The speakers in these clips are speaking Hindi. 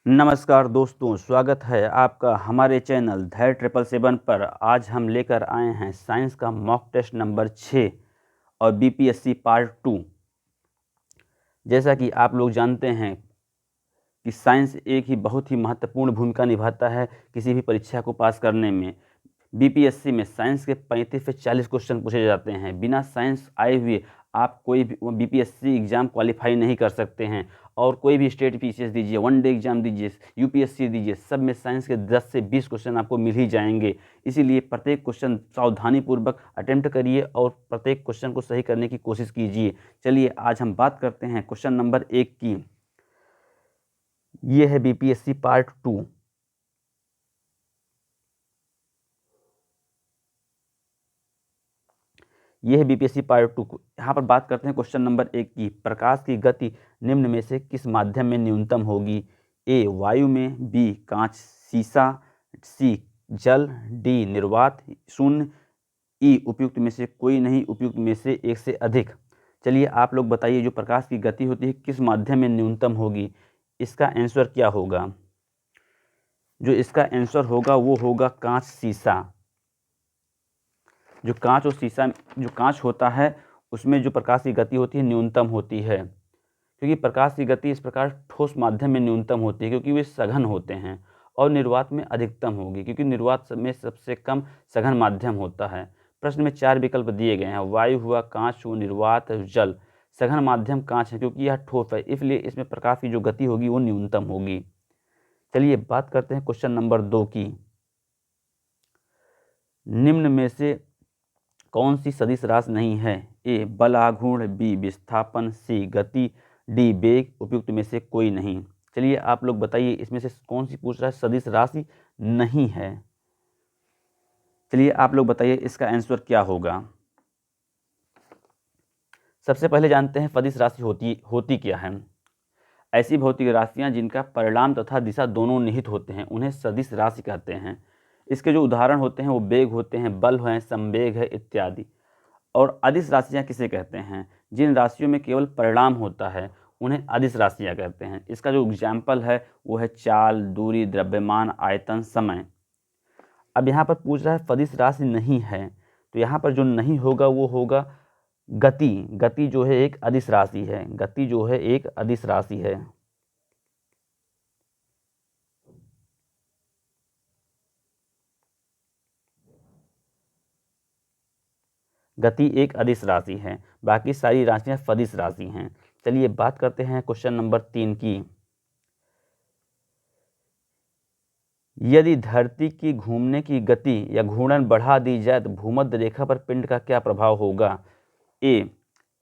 नमस्कार दोस्तों, स्वागत है आपका हमारे चैनल धैर्य 777 पर। आज हम लेकर आए हैं साइंस का मॉक टेस्ट नंबर 6 और बीपीएससी पार्ट 2। जैसा कि आप लोग जानते हैं कि साइंस एक ही बहुत ही महत्वपूर्ण भूमिका निभाता है किसी भी परीक्षा को पास करने में। बीपीएससी में साइंस के 35 से 40 क्वेश्चन पूछे जाते हैं। बिना साइंस आए हुए आप कोई भी बीपीएससी एग्ज़ाम क्वालिफाई नहीं कर सकते हैं। और कोई भी स्टेट पीसीएस दीजिए, वन डे एग्ज़ाम दीजिए, यूपीएससी दीजिए, सब में साइंस के 10 से 20 क्वेश्चन आपको मिल ही जाएंगे। इसीलिए प्रत्येक क्वेश्चन सावधानीपूर्वक अटेम्प्ट करिए और प्रत्येक क्वेश्चन को सही करने की कोशिश कीजिए। चलिए आज हम बात करते हैं क्वेश्चन नंबर 1 की। ये है बीपीएससी पार्ट 2। यह है बीपीएससी पार्ट 2। यहाँ पर बात करते हैं क्वेश्चन नंबर 1 की। प्रकाश की गति निम्न में से किस माध्यम में न्यूनतम होगी? ए वायु में, बी कांच शीशा, सी जल, डी निर्वात शून्य, ई उपयुक्त में से कोई नहीं, उपयुक्त में से एक से अधिक। चलिए आप लोग बताइए, जो प्रकाश की गति होती है किस माध्यम में न्यूनतम होगी? इसका आंसर क्या होगा? जो इसका आंसर होगा वो होगा कांच शीशा। जो कांच और शीशा, जो कांच होता है उसमें जो प्रकाश की गति होती है न्यूनतम होती है, क्योंकि प्रकाश की गति इस प्रकार ठोस माध्यम में न्यूनतम होती है क्योंकि वे सघन होते हैं, और निर्वात में अधिकतम होगी क्योंकि निर्वात में सबसे कम सघन माध्यम होता है। प्रश्न में 4 विकल्प दिए गए हैं। वायु हुआ, कांच हुआ, निर्वात, जल। सघन माध्यम कांच है क्योंकि यह ठोस है, इसलिए इसमें प्रकाश की जो गति होगी वो न्यूनतम होगी। चलिए बात करते हैं क्वेश्चन नंबर 2 की। निम्न में से कौन सी सदिश राशि नहीं है? ए बल आघूर्ण, बी विस्थापन, सी गति, डी वेग, उपयुक्त में से कोई नहीं। चलिए आप लोग बताइए, इसमें से कौन सी पूछ रहा है सदिश राशि नहीं है? चलिए आप लोग बताइए इसका आंसर क्या होगा। सबसे पहले जानते हैं सदिश राशि होती क्या है। ऐसी भौतिक राशियां जिनका परिणाम तथा दिशा दोनों निहित होते हैं उन्हें सदिश राशि कहते हैं। इसके जो उदाहरण होते हैं वो वेग होते हैं, बल है, संवेग है इत्यादि। और अदिश राशियां किसे कहते हैं? जिन राशियों में केवल परिणाम होता है उन्हें अदिश राशियां कहते हैं। इसका जो एग्जाम्पल है वो है चाल, दूरी, द्रव्यमान, आयतन, समय। अब यहाँ पर पूछ रहा है सदिश राशि नहीं है, तो यहाँ पर जो नहीं होगा वो होगा गति। गति जो है एक अदिश राशि है। गति जो है एक अदिश राशि है। गति एक अदिश राशि है, बाकी सारी राशियां सदिश राशि हैं। चलिए बात करते हैं क्वेश्चन नंबर 3 की। यदि धरती की घूमने की गति या घूर्णन बढ़ा दी जाए तो भूमध्य रेखा पर पिंड का क्या प्रभाव होगा? ए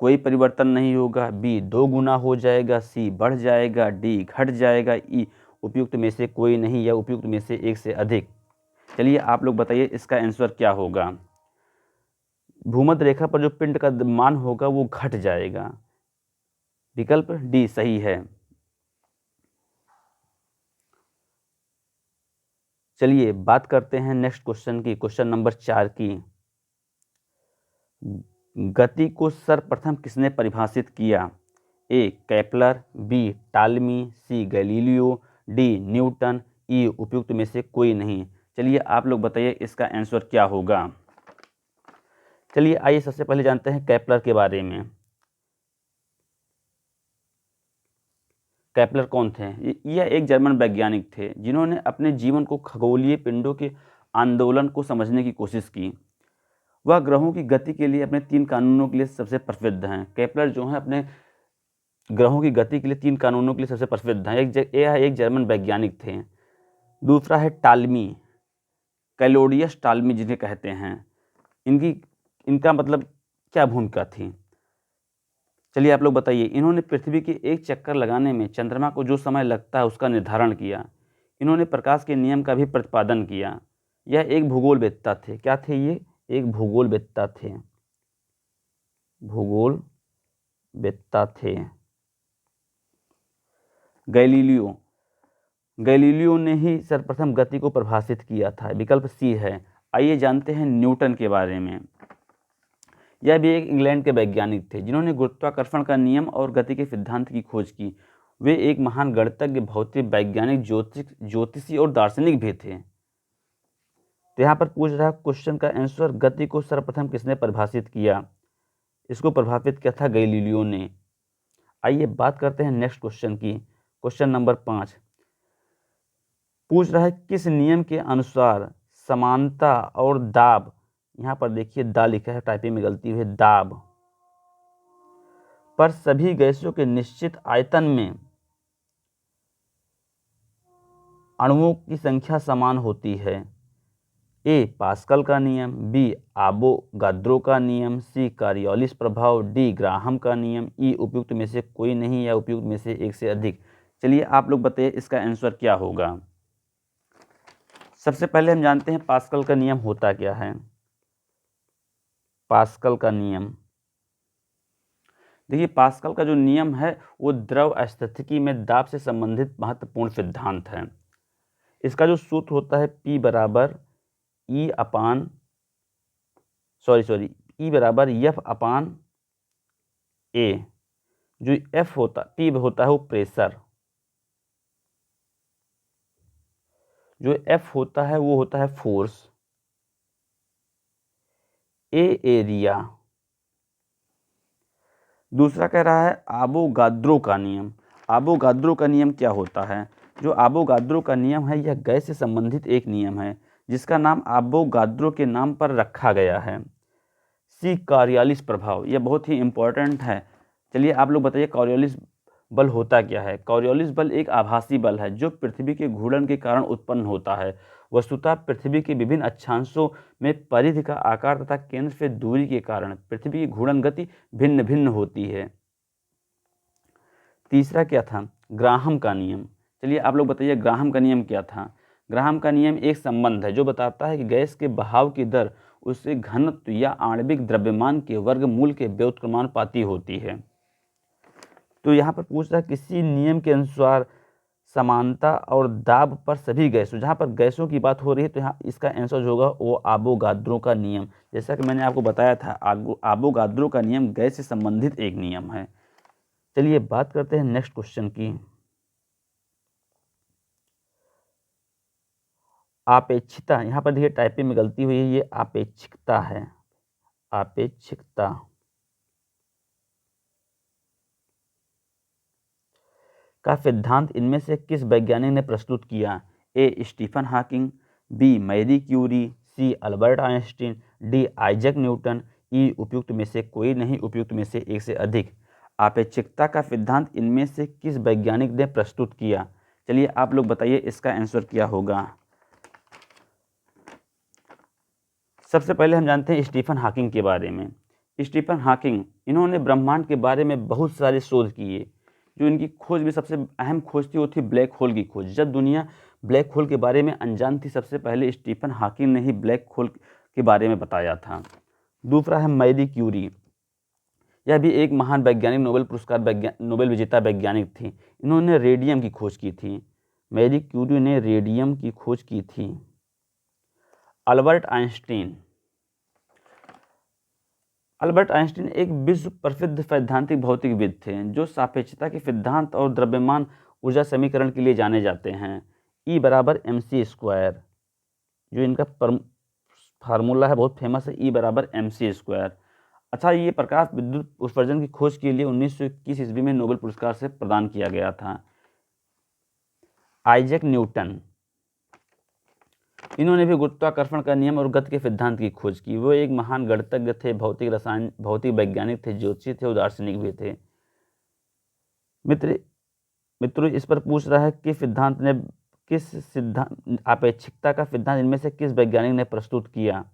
कोई परिवर्तन नहीं होगा, बी 2 गुना हो जाएगा, सी बढ़ जाएगा, डी घट जाएगा, ई उपयुक्त में से कोई नहीं या उपयुक्त में से एक से अधिक। चलिए आप लोग बताइए इसका आंसर क्या होगा। भूमध्य रेखा पर जो पिंड का मान होगा वो घट जाएगा। विकल्प डी सही है। चलिए बात करते हैं नेक्स्ट क्वेश्चन की, क्वेश्चन नंबर 4 की। गति को सर्वप्रथम किसने परिभाषित किया? ए केपलर, बी टालमी, सी गैलीलियो, डी न्यूटन, ई उपयुक्त में से कोई नहीं। चलिए आप लोग बताइए इसका आंसर क्या होगा। चलिए आइए सबसे पहले जानते हैं केपलर के बारे में। केपलर कौन थे? यह एक जर्मन वैज्ञानिक थे जिन्होंने अपने जीवन को खगोलीय पिंडों के आंदोलन को समझने की कोशिश की। वह ग्रहों की गति के लिए अपने 3 कानूनों के लिए सबसे प्रसिद्ध हैं। केपलर जो है अपने ग्रहों की गति के लिए 3 कानूनों के लिए सबसे प्रसिद्ध हैं। एक जर्मन वैज्ञानिक थे। दूसरा है टालमी, कैलोडियस टालमी जिन्हें कहते हैं। इनका मतलब क्या भूमिका थी? चलिए आप लोग बताइए। इन्होंने पृथ्वी के एक चक्कर लगाने में चंद्रमा को जो समय लगता है उसका निर्धारण किया। इन्होंने प्रकाश के नियम का भी प्रतिपादन किया। यह एक भूगोलवेत्ता थे। क्या थे ये? एक भूगोलवेत्ता थे। भूगोलवेत्ता थे। गैलीलियो ने ही सर्वप्रथम गति को परिभाषित किया था। विकल्प सी है। आइए जानते हैं न्यूटन के बारे में। यह भी एक इंग्लैंड के वैज्ञानिक थे जिन्होंने गुरुत्वाकर्षण का नियम और गति के सिद्धांत की खोज की। वे एक महान गणितज्ञ, भौतिक वैज्ञानिक, ज्योतिषी और दार्शनिक भी थे। तो यहाँ पर पूछ रहा है क्वेश्चन का आंसर, गति को सर्वप्रथम किसने परिभाषित किया? इसको प्रभावित किया था गैलीलियो ने। आइए बात करते हैं नेक्स्ट क्वेश्चन की। क्वेश्चन नंबर 5 पूछ रहा है किस नियम के अनुसार समानता और दाब, यहाँ पर देखिए दा लिखा है, टाइपिंग में गलती हुई है, दाब पर सभी गैसों के निश्चित आयतन में अणुओं की संख्या समान होती है? ए पास्कल का नियम, बी आवोगाद्रो का नियम, सी कॉरियोलिस प्रभाव, डी ग्राहम का नियम, ई उपयुक्त में से कोई नहीं या उपयुक्त में से एक से अधिक। चलिए आप लोग बताइए इसका आंसर क्या होगा। सबसे पहले हम जानते हैं पास्कल का नियम होता क्या है। पास्कल का नियम, देखिए पास्कल का जो नियम है वो द्रव स्थितिकी में दाब से संबंधित महत्वपूर्ण सिद्धांत है। इसका जो सूत्र होता है P बराबर ई बराबर F अपान A। जो F होता P होता है वो प्रेशर, जो F होता है वो होता है फोर्स, A एरिया। दूसरा कह रहा है आवोगाद्रो का नियम। आवोगाद्रो का नियम क्या होता है? जो आवोगाद्रो का नियम है यह गैस से संबंधित एक नियम है जिसका नाम आवोगाद्रो के नाम पर रखा गया है। सी कॉरियोलिस प्रभाव, यह बहुत ही इंपॉर्टेंट है। चलिए आप लोग बताइए कॉरियोलिस बल होता क्या है। कॉरियोलिस बल एक आभासी बल है जो पृथ्वी के घूर्णन के कारण उत्पन्न होता है। वस्तुतः पृथ्वी के विभिन्न अक्षांशों में परिधि का आकार तथा केंद्र से दूरी के कारण पृथ्वी की घूर्णन गति भिन्न भिन्न होती है। तीसरा क्या था? ग्राहम का नियम। चलिए आप लोग बताइए ग्राहम का नियम क्या था। ग्राहम का नियम एक संबंध है जो बताता है कि गैस के बहाव की दर उसके घनत्व या आणविक द्रव्यमान के वर्गमूल के व्युत्क्रमानुपाती होती है। तो यहाँ पर पूछ रहा है किसी नियम के अनुसार समानता और दाब पर सभी गैसों, जहाँ पर गैसों की बात हो रही है तो यहाँ इसका आंसर जो होगा वो आवोगाद्रो का नियम। जैसा कि मैंने आपको बताया था आवोगाद्रो का नियम गैस से संबंधित एक नियम है। चलिए बात करते हैं नेक्स्ट क्वेश्चन की। आपेक्षिकता, यहाँ पर देखिए टाइपिंग में गलती हुई है, ये आपेक्षिकता है। आपेक्षिकता का सिद्धांत इनमें से किस वैज्ञानिक ने प्रस्तुत किया? A Stephen Hawking, B Marie Curie, C Albert Einstein, D Isaac Newton, E उपयुक्त में से कोई नहीं, उपयुक्त में से एक से अधिक। आपेक्षिकता का सिद्धांत इनमें से किस वैज्ञानिक ने प्रस्तुत किया? चलिए आप लोग बताइए इसका आंसर क्या होगा। सबसे पहले हम जानते हैं स्टीफन हॉकिंग के बारे में। स्टीफन हॉकिंग इन्होंने ब्रह्मांड के बारे में बहुत सारे शोध किए। जो इनकी खोज में सबसे अहम खोज थी वो थी ब्लैक होल की खोज। जब दुनिया ब्लैक होल के बारे में अनजान थी, सबसे पहले स्टीफन हॉकिंग ने ही ब्लैक होल के बारे में बताया था। दूसरा है मैरी क्यूरी, यह भी एक महान वैज्ञानिक, नोबेल विजेता वैज्ञानिक थी। इन्होंने रेडियम की खोज की थी। मैरी क्यूरी ने रेडियम की खोज की थी। अल्बर्ट आइंस्टीन एक विश्व प्रसिद्ध सैद्धांतिक भौतिकविद थे जो सापेक्षता के सिद्धांत और द्रव्यमान ऊर्जा समीकरण के लिए जाने जाते हैं। E बराबर mc², जो इनका फार्मूला है बहुत फेमस है, E बराबर mc²। अच्छा, ये प्रकाश विद्युत उत्सर्जन की खोज के लिए 1921 ईस्वी में नोबेल पुरस्कार से प्रदान किया गया था। आइजैक न्यूटन, इन्होंने भी गुरुत्वाकर्षण का नियम और गति के सिद्धांत की खोज की। वो एक महान गणितज्ञ थे, भौतिक वैज्ञानिक थे, ज्योतिषी थे और दार्शनिक भी थे। मित्रों इस पर पूछ रहा है आपेक्षिकता का सिद्धांत इनमें से किस वैज्ञानिक ने प्रस्तुत किया?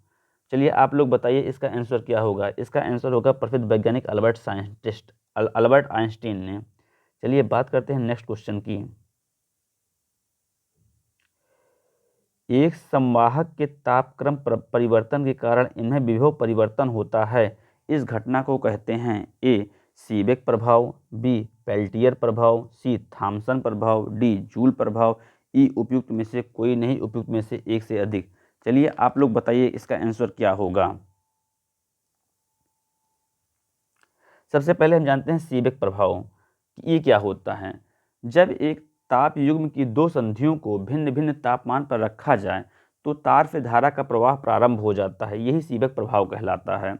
चलिए आप लोग बताइए इसका आंसर क्या होगा। इसका आंसर होगा प्रसिद्ध वैज्ञानिक अल्बर्ट आइंस्टीन ने। चलिए बात करते हैं नेक्स्ट क्वेश्चन की। एक संवाहक के तापक्रम परिवर्तन के कारण इनमें विभव परिवर्तन होता है। इस घटना को कहते हैं ए सीबेक प्रभाव, बी पेल्टियर प्रभाव, सी थॉमसन प्रभाव, डी जूल प्रभाव, ई उपयुक्त में से कोई नहीं, उपयुक्त में से एक से अधिक। चलिए आप लोग बताइए इसका आंसर क्या होगा। सबसे पहले हम जानते हैं सीबेक प्रभाव, ये क्या होता है। जब एक ताप युग्म की दो संधियों को भिन्न भिन्न तापमान पर रखा जाए तो तार से धारा का प्रवाह प्रारंभ हो जाता है, यही सीबेक प्रभाव कहलाता है।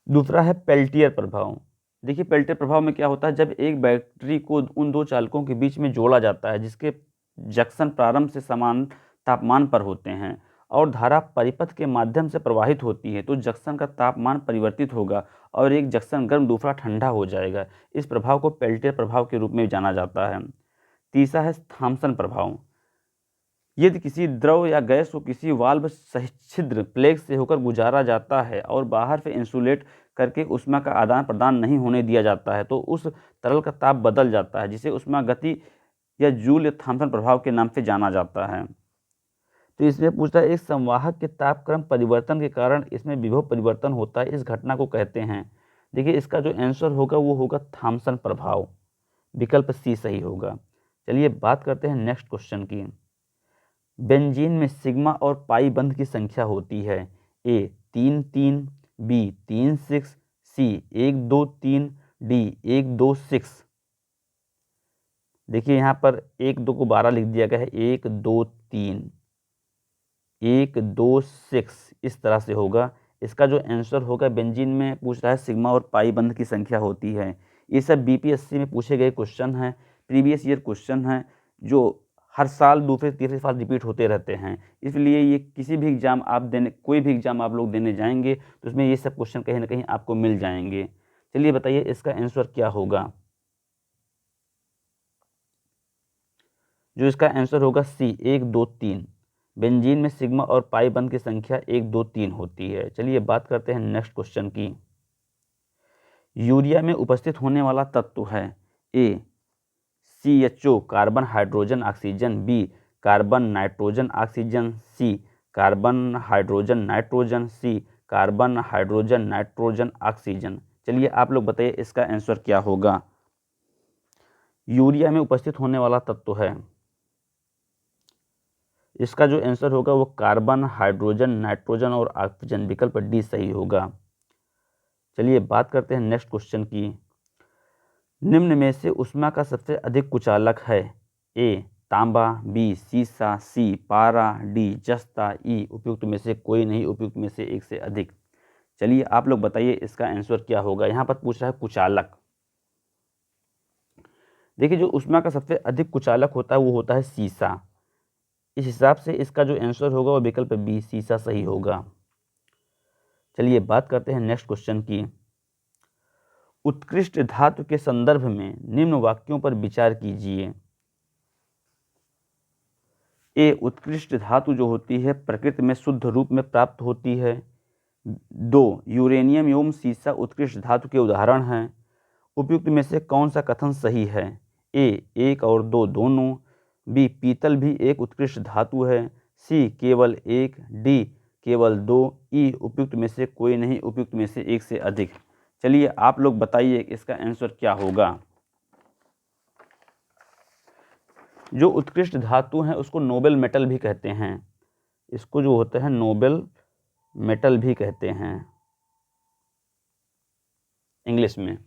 दूसरा है पेल्टियर प्रभाव। देखिए पेल्टियर प्रभाव में क्या होता है, जब एक बैटरी को उन दो चालकों के बीच में जोड़ा जाता है जिसके जंक्शन प्रारंभ से समान तापमान पर होते हैं और धारा परिपथ के माध्यम से प्रवाहित होती है तो जंक्शन का तापमान परिवर्तित होगा और एक जंक्शन गर्म दूसरा ठंडा हो जाएगा। इस प्रभाव को पेल्टियर प्रभाव के रूप में जाना जाता है। तीसरा है थॉम्सन प्रभाव। यदि किसी द्रव या गैस को किसी वाल्व सहिच्छिद्र प्लेग से होकर गुजारा जाता है और बाहर से इंसुलेट करके ऊष्मा का आदान प्रदान नहीं होने दिया जाता है तो उस तरल का ताप बदल जाता है, जिसे ऊष्मा गति या जूल या थॉम्सन प्रभाव के नाम से जाना जाता है। तो इसमें पूछता है एक संवाहक के तापक्रम परिवर्तन के कारण इसमें विभव परिवर्तन होता है, इस घटना को कहते हैं। देखिए इसका जो आंसर होगा वो होगा थॉम्सन प्रभाव, विकल्प सी सही होगा। चलिए बात करते हैं नेक्स्ट क्वेश्चन की। बेंजीन में सिग्मा और पाई बंध की संख्या होती है ए 3 3, बी 3 6, सी 1 2 3, डी 1 2 6। देखिए यहाँ पर 1 2 को 12 लिख दिया गया है, 1 2 3 1 2 6 इस तरह से होगा। इसका जो आंसर होगा, बेंजीन में पूछ रहा है सिग्मा और पाई बंध की संख्या होती है। ये सब बीपीएससी में पूछे गए क्वेश्चन हैं, प्रीवियस ईयर क्वेश्चन हैं जो हर साल दूसरे तीसरे साल रिपीट होते रहते हैं। इसलिए ये किसी भी एग्जाम आप देने, कोई भी एग्जाम आप लोग देने जाएंगे तो उसमें ये सब क्वेश्चन कहीं ना कहीं आपको मिल जाएंगे। चलिए बताइए इसका आंसर क्या होगा। जो इसका आंसर होगा सी 1 2 3। बेंजीन में सिग्मा और पाई बंध की संख्या 1 2 3 होती है। चलिए बात करते हैं नेक्स्ट क्वेश्चन की। यूरिया में उपस्थित होने वाला तत्व है A CHO carbon hydrogen oxygen, B carbon nitrogen oxygen, C carbon hydrogen nitrogen, C carbon hydrogen nitrogen oxygen. चलिए आप लोग बताइए इसका आंसर क्या होगा। यूरिया में उपस्थित होने वाला तत्व है, इसका जो आंसर होगा वो कार्बन हाइड्रोजन नाइट्रोजन और ऑक्सीजन, विकल्प डी सही होगा। चलिए बात करते हैं नेक्स्ट क्वेश्चन की। निम्न में से ऊष्मा का सबसे अधिक कुचालक है ए तांबा, बी सीसा, सी पारा, डी जस्ता, ई उपयुक्त में से कोई नहीं, उपयुक्त में से एक से अधिक। चलिए आप लोग बताइए इसका आंसर क्या होगा। यहाँ पर पूछ रहा है कुचालक। देखिए जो ऊष्मा का सबसे अधिक कुचालक होता है वो होता है सीसा। इस हिसाब से इसका जो आंसर होगा वो विकल्प बी सीसा सही होगा। चलिए बात करते हैं नेक्स्ट क्वेश्चन की। उत्कृष्ट धातु के संदर्भ में निम्न वाक्यों पर विचार कीजिए। ए उत्कृष्ट धातु जो होती है प्रकृति में शुद्ध रूप में प्राप्त होती है। 2 यूरेनियम एवं सीसा उत्कृष्ट धातु के उदाहरण हैं। उपयुक्त में से कौन सा कथन सही है। ए 1 और 2 दोनों, बी पीतल भी एक उत्कृष्ट धातु है, सी केवल 1, डी केवल 2, ई उपयुक्त में से कोई नहीं, उपयुक्त में से एक से अधिक। चलिए आप लोग बताइए इसका आंसर क्या होगा। जो उत्कृष्ट धातु हैं उसको नोबेल मेटल भी कहते हैं, इसको जो होता है नोबेल मेटल भी कहते हैं इंग्लिश में।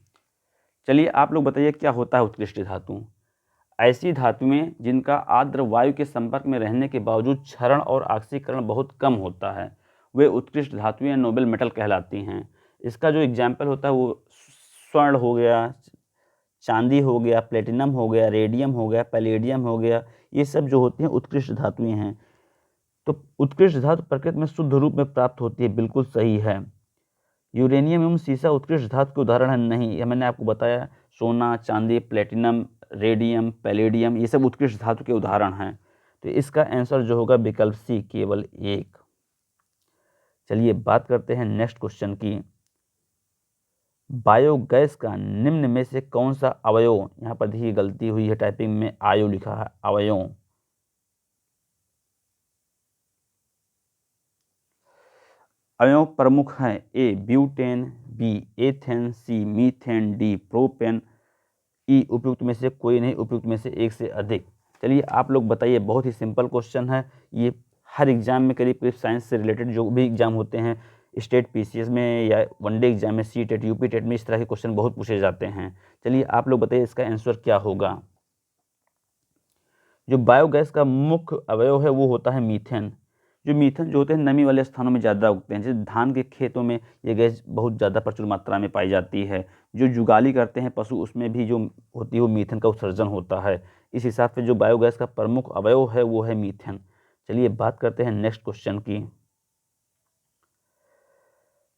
चलिए आप लोग बताइए क्या होता है उत्कृष्ट धातु। ऐसी धातुएं जिनका आर्द्र वायु के संपर्क में रहने के बावजूद क्षरण और ऑक्सीकरण बहुत कम होता है वे उत्कृष्ट धातुएं नोबेल मेटल कहलाती हैं। इसका जो एग्जाम्पल होता है वो स्वर्ण हो गया, चांदी हो गया, प्लेटिनम हो गया, रेडियम हो गया, पैलेडियम हो गया, ये सब जो होती हैं उत्कृष्ट धातुएं हैं। तो उत्कृष्ट धातु प्रकृति में शुद्ध रूप में प्राप्त होती है, बिल्कुल सही है। यूरेनियम एवं सीसा उत्कृष्ट धातु के उदाहरण है नहीं, यह मैंने आपको बताया। सोना, चांदी, प्लेटिनम, रेडियम, पैलेडियम ये सब उत्कृष्ट धातु के उदाहरण हैं। तो इसका आंसर जो होगा विकल्प सी केवल 1। चलिए बात करते हैं नेक्स्ट क्वेश्चन की। बायोगैस का निम्न में से कौन सा अवयव, यहाँ पर देखिए गलती हुई है टाइपिंग में, आयो लिखा है अवयव। अवयव प्रमुख हैं ए ब्यूटेन, बी एथेन, सी मीथेन, डी प्रोपेन, ई उपयुक्त में से कोई नहीं, उपयुक्त में से एक से अधिक। चलिए आप लोग बताइए, बहुत ही सिंपल क्वेश्चन है ये। हर एग्जाम में करीब करीब साइंस से रिलेटेड जो भी एग्जाम होते हैं स्टेट पीसीएस में या वनडे एग्जाम में, सी टेट, यूपी टेट में इस तरह के क्वेश्चन बहुत पूछे जाते हैं। चलिए आप लोग बताइए इसका आंसर क्या होगा। जो बायोगैस का मुख्य अवयव है वो होता है मीथेन। जो मीथेन जो होते हैं नमी वाले स्थानों में ज़्यादा उगते हैं, जैसे धान के खेतों में ये गैस बहुत ज़्यादा प्रचुर मात्रा में पाई जाती है। जो जुगाली करते हैं पशु, उसमें भी जो होती है वो मीथेन का उत्सर्जन होता है। इस हिसाब से जो बायोगैस का प्रमुख अवयव है वो है मीथेन। चलिए बात करते हैं नेक्स्ट क्वेश्चन की।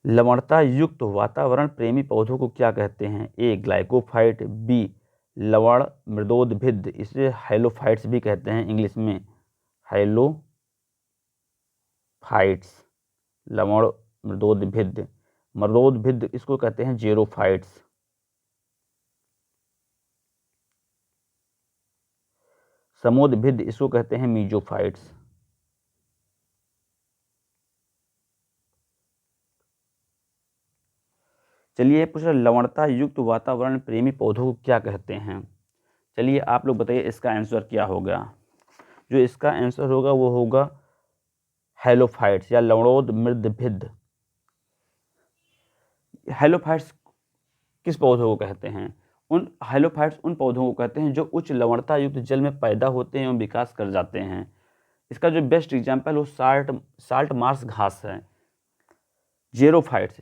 लवणता युक्त वातावरण प्रेमी पौधों को क्या कहते हैं? ए ग्लाइकोफाइट, बी लवण मृदोद्भिद, इसे हैलोफाइट्स भी कहते हैं इंग्लिश में, हैलोफाइट्स, लवण मृदोद्भिद। मृदोद्भिद इसको कहते हैं जेरोफाइट्स। समोद्भिद इसको कहते हैं मीजोफाइट्स। चलिए पूछ रहा लवणता युक्त वातावरण प्रेमी पौधों को क्या कहते हैं? चलिए आप लोग बताइए इसका आंसर क्या होगा। जो इसका आंसर होगा वो होगा हैलोफाइट्स या लवणोद्भिद। हैलोफाइट्स किस पौधों को कहते हैं? उन हैलोफाइट्स उन पौधों को कहते हैं जो उच्च लवणता युक्त जल में पैदा होते हैं एवं विकास कर जाते हैं। इसका जो बेस्ट एग्जाम्पल वो साल्ट मार्श घास है। जेरोफाइट्स,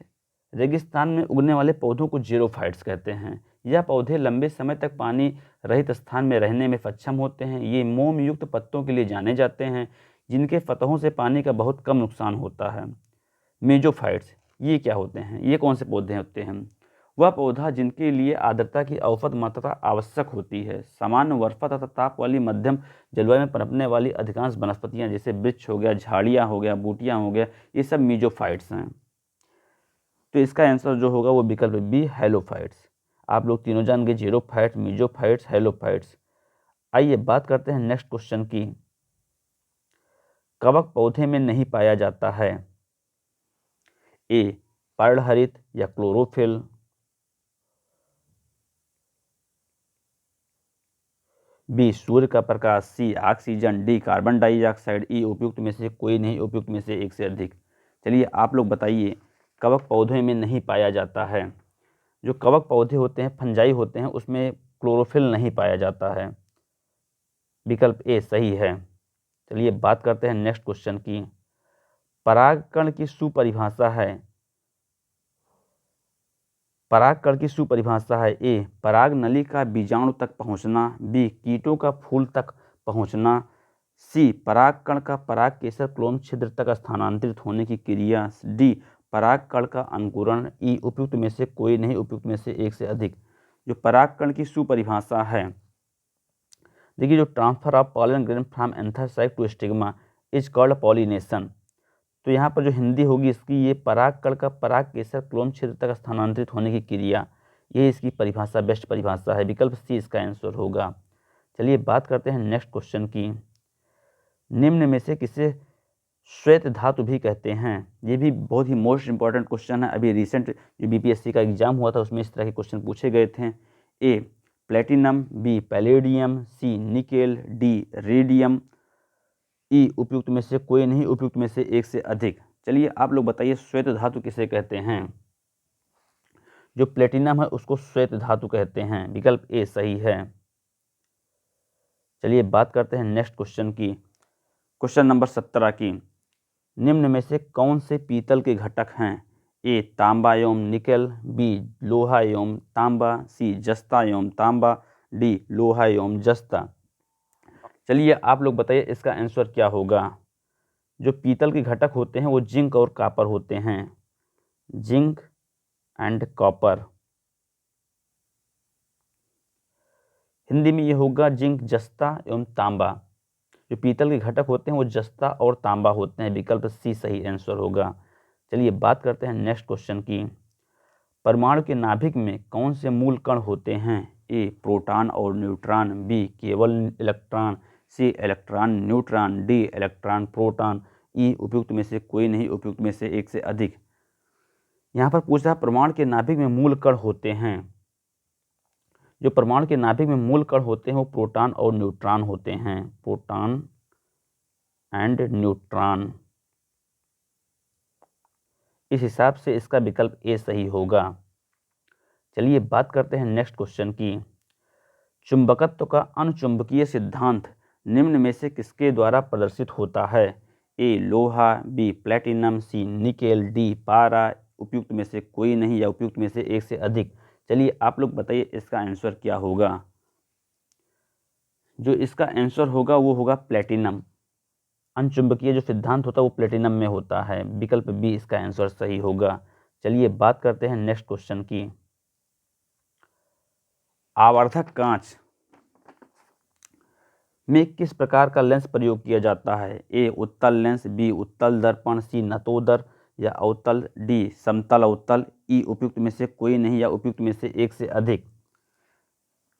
रेगिस्तान में उगने वाले पौधों को जेरोफाइट्स कहते हैं। यह पौधे लंबे समय तक पानी रहित स्थान में रहने में सक्षम होते हैं। ये मोम युक्त पत्तों के लिए जाने जाते हैं, जिनके फतहों से पानी का बहुत कम नुकसान होता है। मेजोफाइट्स ये क्या होते हैं? ये कौन से पौधे होते हैं? वह पौधा जिनके लिए आर्द्रता की औसत मात्रा आवश्यक होती है। सामान्य वर्षा तथा ताप वाली मध्यम जलवायु में पनपने वाली अधिकांश वनस्पतियां, जैसे वृक्ष हो गया, झाड़ियाँ हो गया, बूटियाँ हो गया, ये सब मेजोफाइट्स हैं। तो इसका आंसर जो होगा वो विकल्प बी हैलोफाइट्स। आप लोग तीनों जान गए, जेरोफाइट्स, मेजोफाइट्स, हैलोफाइट्स। आइए बात करते हैं नेक्स्ट क्वेश्चन की। कवक पौधे में नहीं पाया जाता है। ए पर्णहरित या क्लोरोफिल, बी सूर्य का प्रकाश, सी ऑक्सीजन, डी कार्बन डाइऑक्साइड, ई उपयुक्त में से कोई नहीं, उपयुक्त में से एक से अधिक। चलिए आप लोग बताइए कवक पौधे में नहीं पाया जाता है। जो कवक पौधे होते हैं, फंजाई होते हैं, उसमें क्लोरोफिल नहीं पाया जाता है। विकल्प ए सही है। चलिए बात करते हैं नेक्स्ट क्वेश्चन की। परागकण की सुपरिभाषा है। परागकण की सुपरिभाषा है। ए पराग नली का बीजाणु तक पहुंचना, बी कीटों का फूल तक पहुंचना, सी परागकण का पराग केसर क्लोम छिद्र तक स्थानांतरित होने की क्रिया, डी परागकण का अंकुरण, ई उपयुक्त में से कोई नहीं, उपयुक्त में से एक से अधिक। जो परागकण की सुपरिभाषा है, देखिए जो transfer of pollen grain from anther sac to stigma is called pollination. तो यहाँ पर जो हिंदी होगी इसकी, ये परागकण का पराग केसर क्लोम छिद्र तक स्थानांतरित होने की क्रिया, ये इसकी परिभाषा, बेस्ट परिभाषा है। विकल्प सी इसका आंसर होगा। चलिए बात करते हैं नेक्स्ट क्वेश्चन की। निम्न में से किसे श्वेत धातु भी कहते हैं? ये भी बहुत ही मोस्ट इंपॉर्टेंट क्वेश्चन है। अभी रिसेंट जो बीपीएससी का एग्जाम हुआ था उसमें इस तरह के क्वेश्चन पूछे गए थे। ए प्लेटिनम, बी पैलेडियम, सी निकेल, डी रेडियम, ई उपयुक्त में से कोई नहीं, उपयुक्त में से एक से अधिक। चलिए आप लोग बताइए श्वेत धातु किसे कहते हैं? जो प्लेटिनम है उसको श्वेत धातु कहते हैं। विकल्प ए सही है। चलिए बात करते हैं नेक्स्ट क्वेश्चन की, क्वेश्चन नंबर 17 की। निम्न में से कौन से पीतल के घटक हैं? ए तांबा एवं निकेल, बी लोहा एवं तांबा, सी जस्ता एवं तांबा, डी लोहा एवं जस्ता। चलिए आप लोग बताइए इसका आंसर क्या होगा। जो पीतल के घटक होते हैं वो जिंक और कॉपर होते हैं, जिंक एंड कॉपर। हिंदी में ये होगा जिंक, जस्ता एवं तांबा। जो पीतल के घटक होते हैं वो जस्ता और तांबा होते हैं। विकल्प सी सही आंसर होगा। चलिए बात करते हैं नेक्स्ट क्वेश्चन की। परमाणु के नाभिक में कौन से मूल कण होते हैं? ए प्रोटॉन और न्यूट्रॉन, बी केवल electron, C electron neutron, D electron proton, E उपयुक्त में से कोई नहीं, उपयुक्त में से एक से अधिक। यहाँ पर पूछा परमाणु के नाभिक में मूल कण होते हैं। जो परमाणु के नाभिक में मूल कण होते हैं वो प्रोटॉन और न्यूट्रॉन होते हैं, प्रोटॉन एंड न्यूट्रॉन। इस हिसाब से इसका विकल्प ए सही होगा। चलिए बात करते हैं नेक्स्ट क्वेश्चन की। चुंबकत्व का अनुचुंबकीय सिद्धांत निम्न में से किसके द्वारा प्रदर्शित होता है? ए लोहा, बी प्लेटिनम, सी निकेल, डी पारा। उपयुक्त में से कोई नहीं या उपयुक्त में से एक से अधिक। चलिए आप लोग बताइए इसका आंसर क्या होगा। जो इसका आंसर होगा वो होगा प्लेटिनम। अनुचुंबकीय जो सिद्धांत होता है वो प्लेटिनम में होता है। विकल्प बी इसका आंसर सही होगा। चलिए बात करते हैं नेक्स्ट क्वेश्चन की। आवर्धक कांच में किस प्रकार का लेंस प्रयोग किया जाता है? ए उत्तल लेंस, बी उत्तल दर्पण, सी नतोदर या अवतल, डी समतल अवतल। ई उपयुक्त में से कोई नहीं या उपयुक्त में से एक से अधिक।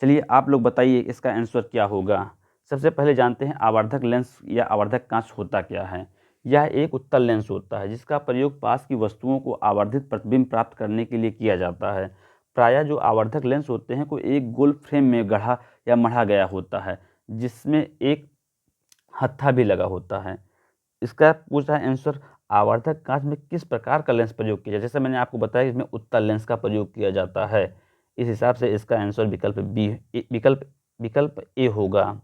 चलिए आप लोग बताइए इसका आंसर क्या होगा। सबसे पहले जानते हैं आवर्धक लेंस या आवर्धक कांच होता क्या है। यह एक उत्तल लेंस होता है जिसका प्रयोग पास की वस्तुओं को आवर्धित प्रतिबिंब प्राप्त करने के लिए किया जाता है। प्रायः जो आवर्धक लेंस होते हैं को एक गोल फ्रेम में गढ़ा या मढ़ा गया होता है जिसमें एक हत्था भी लगा होता है। इसका पूछा है आंसर, आवर्धक कांच में किस प्रकार का लेंस प्रयोग किया जाए। जैसे मैंने आपको बताया इसमें उत्तल लेंस का प्रयोग किया जाता है। इस हिसाब से इसका आंसर विकल्प बी विकल्प ए होगा।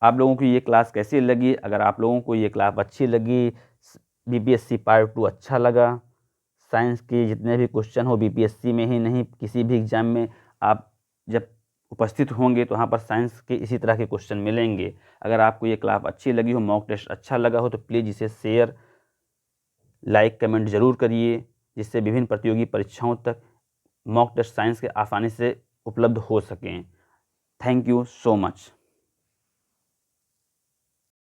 आप लोगों को ये क्लास कैसी लगी? अगर आप लोगों को ये क्लास अच्छी लगी, बीपीएससी पार्ट 2 अच्छा लगा, साइंस के जितने भी क्वेश्चन हो बीपीएससी में ही नहीं किसी भी एग्जाम में आप जब उपस्थित होंगे तो वहाँ पर साइंस के इसी तरह के क्वेश्चन मिलेंगे। अगर आपको ये क्लास अच्छी लगी हो, मॉक टेस्ट अच्छा लगा हो तो प्लीज़ इसे शेयर, लाइक, कमेंट ज़रूर करिए जिससे विभिन्न प्रतियोगी परीक्षाओं तक मॉक टेस्ट साइंस के आसानी से उपलब्ध हो सकें। Thank you so much.